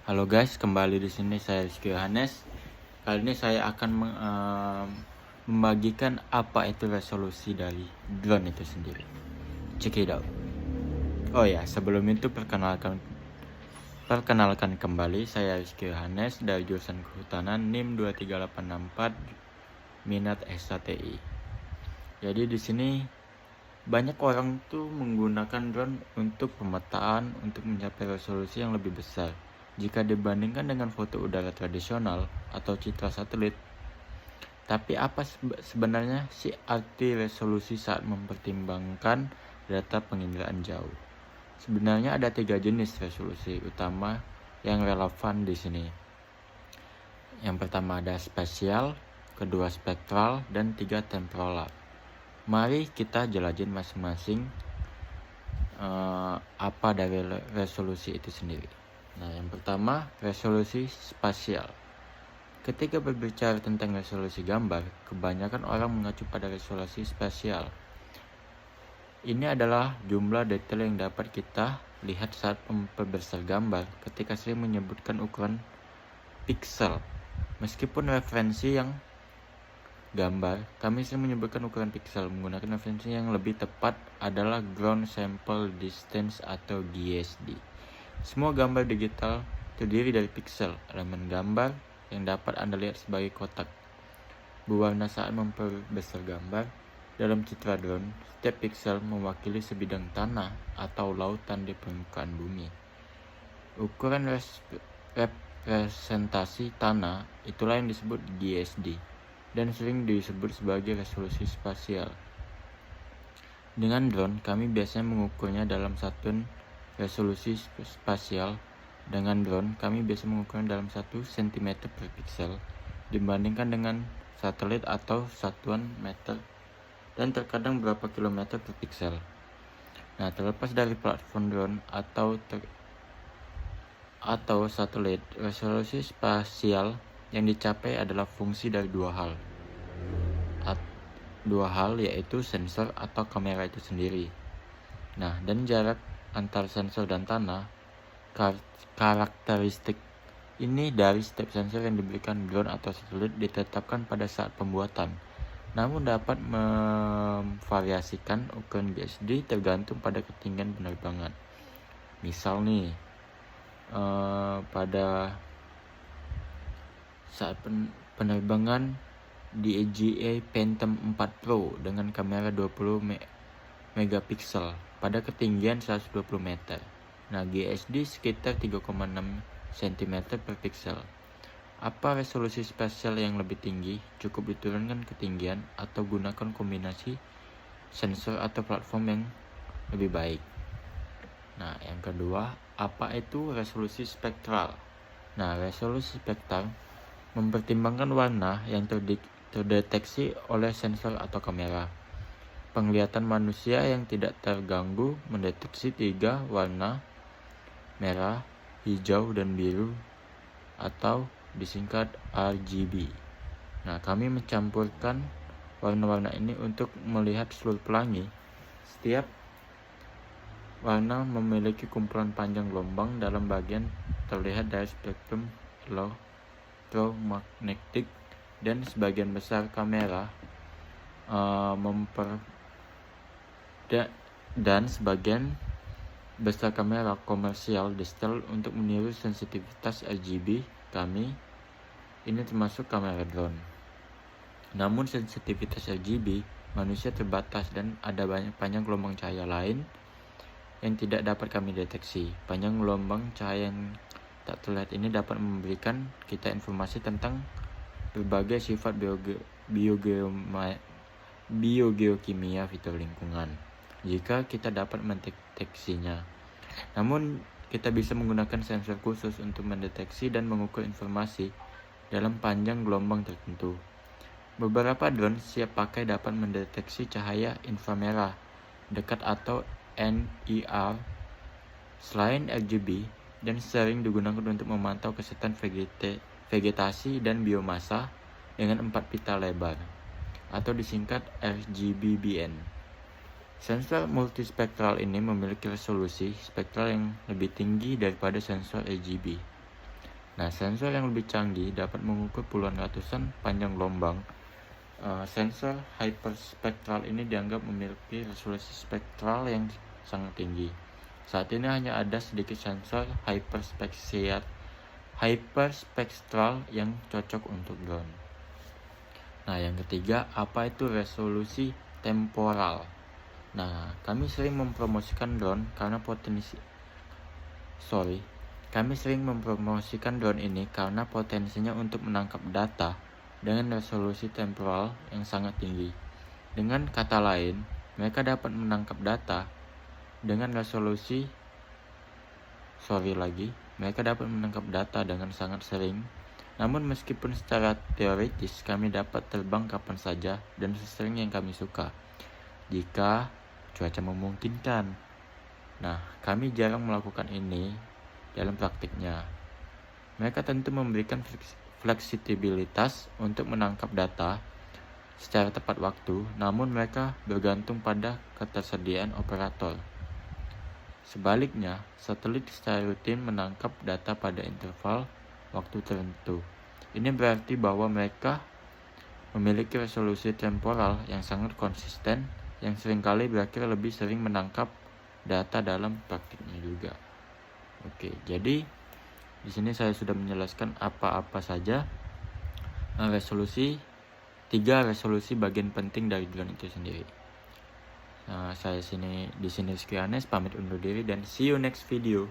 Halo guys, kembali di sini saya Rizky Yohanes. Kali ini saya akan membagikan apa itu resolusi dari drone itu sendiri. Check it out. Oh ya, sebelum itu perkenalkan kembali, saya Rizky Yohanes dari jurusan Kehutanan NIM 23864 minat STI. Jadi di sini banyak orang tuh menggunakan drone untuk pemetaan untuk mencapai resolusi yang lebih besar jika dibandingkan dengan foto udara tradisional atau citra satelit. Tapi apa sebenarnya sih arti resolusi saat mempertimbangkan data penginderaan jauh? Sebenarnya ada 3 jenis resolusi utama yang relevan di sini. Yang pertama ada spasial, kedua spektral, dan 3 temporal. Mari kita jelajahin masing-masing apa dari resolusi itu sendiri. Nah, yang pertama resolusi spasial. Ketika berbicara tentang resolusi gambar, kebanyakan orang mengacu pada resolusi spasial. Ini adalah jumlah detail yang dapat kita lihat saat memperbesar gambar ketika sering menyebutkan ukuran piksel. Meskipun referensi yang gambar, kami sering menyebutkan ukuran piksel. Menggunakan referensi yang lebih tepat adalah Ground Sample Distance atau GSD. Semua gambar digital terdiri dari piksel, elemen gambar yang dapat Anda lihat sebagai kotak berwarna saat memperbesar gambar. Dalam citra drone, setiap piksel mewakili sebidang tanah atau lautan di permukaan bumi. Ukuran representasi tanah itulah yang disebut GSD dan sering disebut sebagai resolusi spasial. Dengan drone, kami biasanya mengukurnya dalam satuan resolusi spasial. Dengan drone, kami biasa mengukurnya dalam 1 cm per piksel dibandingkan dengan satelit atau satuan meter dan terkadang berapa kilometer per piksel. Nah, terlepas dari platform drone atau satelit, resolusi spasial yang dicapai adalah fungsi dari dua hal yaitu sensor atau kamera itu sendiri. Nah, dan jarak antar sensor dan tanah. Karakteristik ini dari setiap sensor yang diberikan drone atau satelit ditetapkan pada saat pembuatan, namun dapat memvariasikan ukuran GSD tergantung pada ketinggian penerbangan. Misal nih, pada saat penerbangan DJI Phantom 4 Pro dengan kamera 20 megapiksel pada ketinggian 120 meter. Nah, GSD sekitar 3,6 cm per piksel. Apa resolusi spasial yang lebih tinggi? Cukup diturunkan ketinggian atau gunakan kombinasi sensor atau platform yang lebih baik. Nah, yang kedua, apa itu resolusi spektral? Nah, resolusi spektral mempertimbangkan warna yang terdeteksi oleh sensor atau kamera. Penglihatan manusia yang tidak terganggu mendeteksi 3 warna: merah, hijau, dan biru atau disingkat RGB. Nah, kami mencampurkan warna-warna ini untuk melihat seluruh pelangi. Setiap warna memiliki kumpulan panjang gelombang dalam bagian terlihat dari spektrum elektromagnetik, dan sebagian besar kamera dan sebagian besar kamera komersial disetel untuk meniru sensitivitas RGB kami. Ini termasuk kamera drone. Namun sensitivitas RGB manusia terbatas dan ada banyak panjang gelombang cahaya lain yang tidak dapat kami deteksi. Panjang gelombang cahaya yang tak terlihat ini dapat memberikan kita informasi tentang berbagai sifat biogeokimia fitur lingkungan jika kita dapat mendeteksinya. Namun, kita bisa menggunakan sensor khusus untuk mendeteksi dan mengukur informasi dalam panjang gelombang tertentu. Beberapa drone siap pakai dapat mendeteksi cahaya inframerah dekat atau NIR selain RGB dan sering digunakan untuk memantau kesehatan vegetasi dan biomasa dengan 4 pita lebar atau disingkat RGBBN. Sensor multispektral ini memiliki resolusi spektral yang lebih tinggi daripada sensor RGB. Nah, sensor yang lebih canggih dapat mengukur puluhan ratusan panjang gelombang. Sensor hyperspektral ini dianggap memiliki resolusi spektral yang sangat tinggi. Saat ini hanya ada sedikit sensor hyperspektral yang cocok untuk drone. Nah, yang ketiga, apa itu resolusi temporal? Nah, kami sering mempromosikan drone ini karena potensinya untuk menangkap data dengan resolusi temporal yang sangat tinggi. Dengan kata lain, mereka dapat menangkap data dengan sangat sering. Namun meskipun secara teoritis kami dapat terbang kapan saja dan sesering yang kami suka, jika cuaca memungkinkan. Nah, kami jarang melakukan ini dalam praktiknya. Mereka tentu memberikan fleksibilitas untuk menangkap data secara tepat waktu, namun mereka bergantung pada ketersediaan operator. Sebaliknya, satelit secara rutin menangkap data pada interval waktu tertentu. Ini berarti bahwa mereka memiliki resolusi temporal yang sangat konsisten, yang seringkali berakhir lebih sering menangkap data dalam praktiknya juga. Oke, jadi di sini saya sudah menjelaskan apa-apa saja tiga resolusi bagian penting dari drone itu sendiri. Nah, saya di sini Rizky Anes pamit undur diri dan see you next video.